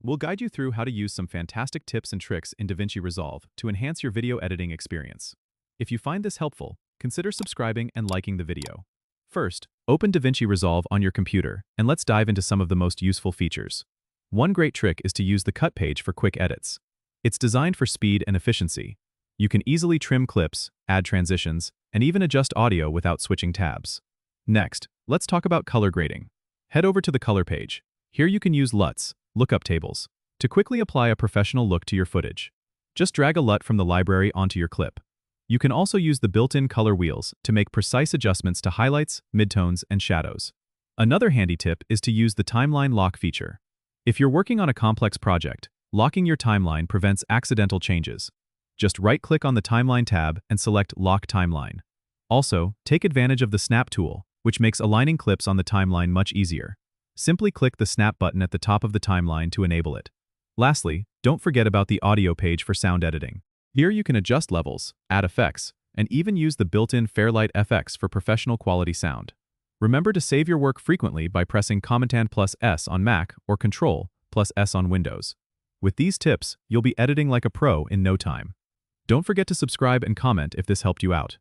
We'll guide you through how to use some fantastic tips and tricks in DaVinci Resolve to enhance your video editing experience. If you find this helpful, consider subscribing and liking the video. First, open DaVinci Resolve on your computer, and let's dive into some of the most useful features. One great trick is to use the cut page for quick edits. It's designed for speed and efficiency. You can easily trim clips, add transitions, and even adjust audio without switching tabs. Next, let's talk about color grading. Head over to the color page. Here you can use LUTs, lookup tables, to quickly apply a professional look to your footage. Just drag a LUT from the library onto your clip. You can also use the built-in color wheels to make precise adjustments to highlights, midtones, and shadows. Another handy tip is to use the timeline lock feature. If you're working on a complex project, locking your timeline prevents accidental changes. Just right-click on the Timeline tab and select Lock Timeline. Also, take advantage of the Snap tool, which makes aligning clips on the timeline much easier. Simply click the Snap button at the top of the timeline to enable it. Lastly, don't forget about the audio page for sound editing. Here you can adjust levels, add effects, and even use the built-in Fairlight FX for professional quality sound. Remember to save your work frequently by pressing Command+S on Mac or Control+S on Windows. With these tips, you'll be editing like a pro in no time. Don't forget to subscribe and comment if this helped you out.